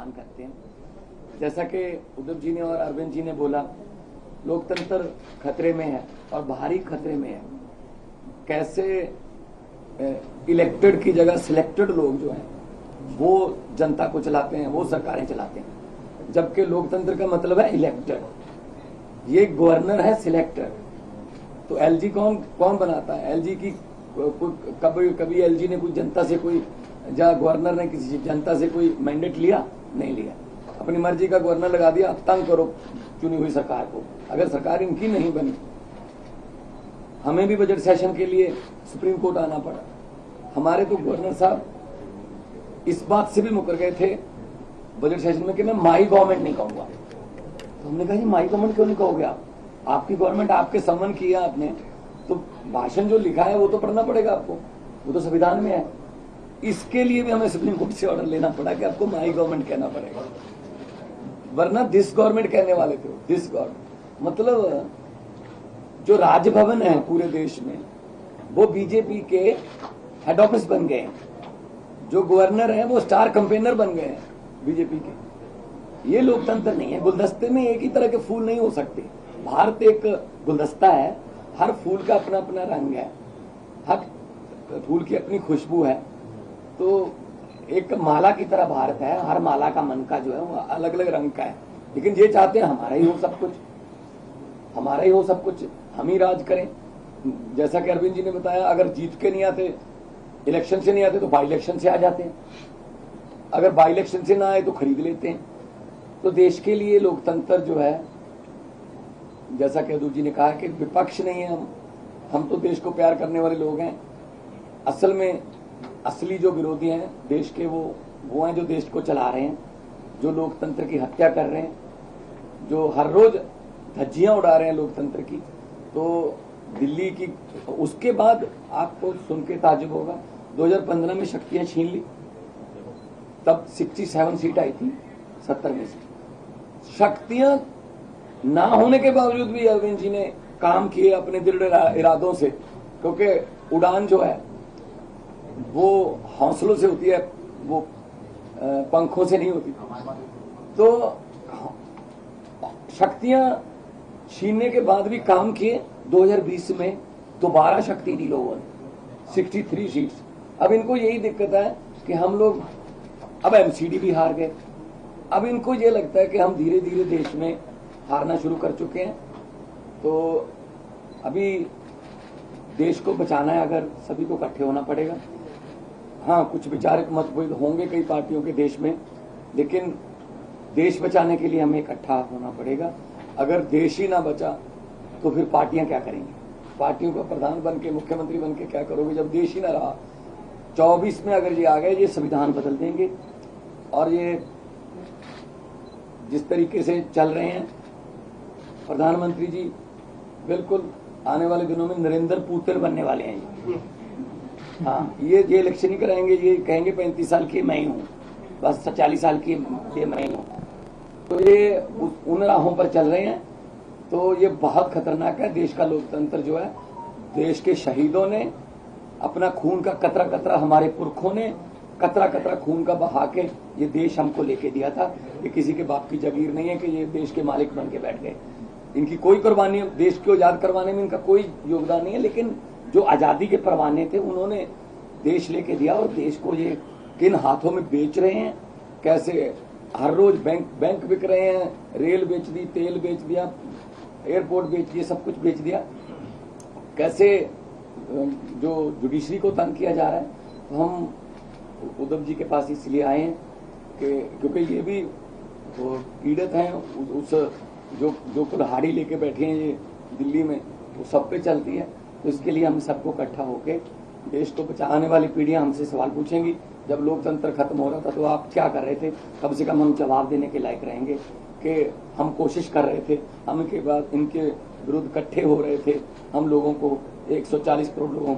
सम्मान करते हैं। जैसा कि उद्धव जी ने और अरविंद जी ने बोला, लोकतंत्र खतरे में है और भारी खतरे में है। कैसे इलेक्टेड की जगह सिलेक्टेड लोग जो हैं वो जनता को चलाते हैं, वो सरकारें चलाते हैं, जबकि लोकतंत्र का मतलब है इलेक्टेड। ये गवर्नर है सिलेक्टेड। तो एलजी कौन बनाता है? एलजी की कभी एलजी ने कोई जनता से कोई गवर्नर ने किसी जनता से कोई मैंडेट लिया? नहीं लिया। अपनी मर्जी का गवर्नर लगा दिया, अब तंग करो चुनी हुई सरकार को। अगर सरकार इनकी नहीं बनी, हमें भी बजट सेशन के लिए सुप्रीम कोर्ट आना पड़ा। हमारे तो गवर्नर साहब इस बात से भी मुकर गए थे बजट सेशन में कि मैं माई गवर्नमेंट नहीं कहूंगा। तो हमने कहा जी माई गवर्नमेंट क्यों नहीं कहोगे आप? आपकी गवर्नमेंट, आपके सम्मान किया आपने, तो भाषण जो लिखा है वो तो पढ़ना पड़ेगा आपको, वो तो संविधान में है। इसके लिए भी हमें सुप्रीम कोर्ट से ऑर्डर लेना पड़ा कि आपको माई गवर्नमेंट कहना पड़ेगा, वरना दिस गवर्नमेंट कहने वाले थे। दिस गवर्नमेंट मतलब जो राजभवन है पूरे देश में वो बीजेपी के हेड ऑफिस बन गए हैं। जो गवर्नर है वो स्टार कैंपेनर बन गए हैं बीजेपी के। ये लोकतंत्र नहीं है। गुलदस्ते में एक ही तरह के फूल नहीं हो सकते। भारत एक गुलदस्ता है, हर फूल का अपना अपना रंग है, हर फूल की अपनी खुशबू है। तो एक माला की तरह भारत है, हर माला का मन का जो है वो अलग अलग रंग का है। लेकिन ये चाहते हैं हमारा ही हो सब कुछ, हमारा ही हो सब कुछ, हम ही राज करें। जैसा कि अरविंद जी ने बताया, अगर जीत के नहीं आते, इलेक्शन से नहीं आते तो बाई इलेक्शन से आ जाते हैं, अगर बाई इलेक्शन से ना आए तो खरीद लेते हैं। तो देश के लिए लोकतंत्र जो है, जैसा कि अदूर जी ने कहा कि विपक्ष नहीं है हम तो देश को प्यार करने वाले लोग हैं। असल में असली जो विरोधी हैं देश के वो हैं जो देश को चला रहे हैं, जो लोकतंत्र की हत्या कर रहे हैं, जो हर रोज धज्जियां उड़ा रहे हैं लोकतंत्र की। तो दिल्ली की, उसके बाद आपको सुन के ताज्जुब होगा, 2015 में शक्तियां छीन ली, तब 67 सीट आई थी 70 में से। शक्तियां ना होने के बावजूद भी अरविंद जी ने काम किए अपने दृढ़ इरादों से, क्योंकि उड़ान जो है वो हौसलों से होती है, वो पंखों से नहीं होती। तो शक्तियां छीनने के बाद भी काम किए। 2020 में दोबारा शक्ति दी लोगों ने 63 सीट्स। अब इनको यही दिक्कत है कि हम लोग अब एमसीडी भी हार गए। अब इनको ये लगता है कि हम धीरे धीरे देश में हारना शुरू कर चुके हैं। तो अभी देश को बचाना है, अगर सभी को इकट्ठे होना पड़ेगा। हाँ, कुछ विचारक मतभेद होंगे कई पार्टियों के देश में, लेकिन देश बचाने के लिए हमें इकट्ठा होना पड़ेगा। अगर देश ही ना बचा तो फिर पार्टियां क्या करेंगी? पार्टियों का प्रधान बन के, मुख्यमंत्री बन के क्या करोगे जब देश ही ना रहा? 24 में अगर ये आ गए, ये संविधान बदल देंगे। और ये जिस तरीके से चल रहे हैं प्रधानमंत्री जी, बिल्कुल आने वाले दिनों में नरेंद्र पुतिन बनने वाले हैं ये। हाँ, ये इलेक्शन ही कराएंगे, ये कहेंगे 35 साल की मैं ही हूँ, बस 40 साल की ये मैं ही हूँ। तो ये उन राहों पर चल रहे हैं। तो ये बहुत खतरनाक है। देश का लोकतंत्र जो है, देश के शहीदों ने अपना खून का कतरा कतरा, हमारे पुरखों ने कतरा कतरा खून का बहा के ये देश हमको लेके दिया था। ये किसी के बाप की जागीर नहीं है कि ये देश के मालिक बन के बैठ गए। इनकी कोई कुर्बानी, देश को आजाद करवाने में इनका कोई योगदान नहीं है, लेकिन जो आजादी के परवाने थे उन्होंने देश लेके दिया। और देश को ये किन हाथों में बेच रहे हैं, कैसे हर रोज बैंक बिक रहे हैं, रेल बेच दी, तेल बेच दिया, एयरपोर्ट बेच दिए, सब कुछ बेच दिया। कैसे जो जुडिशरी को तंग किया जा रहा है। तो हम उद्धव जी के पास इसलिए आए हैं कि क्योंकि ये भी पीड़ित हैं, उस जो कुल्हाड़ी लेके बैठे हैं ये दिल्ली में, वो सब पे चलती है। तो इसके लिए हम सबको इकट्ठा होकर देश को बचाने वाली पीढ़ियां हमसे सवाल पूछेंगी, जब लोकतंत्र खत्म हो रहा था तो आप क्या कर रहे थे? कम से कम हम जवाब देने के लायक रहेंगे कि हम कोशिश कर रहे थे, हम इनके विरुद्ध इकट्ठे हो रहे थे, हम लोगों को 140 करोड़ लोगों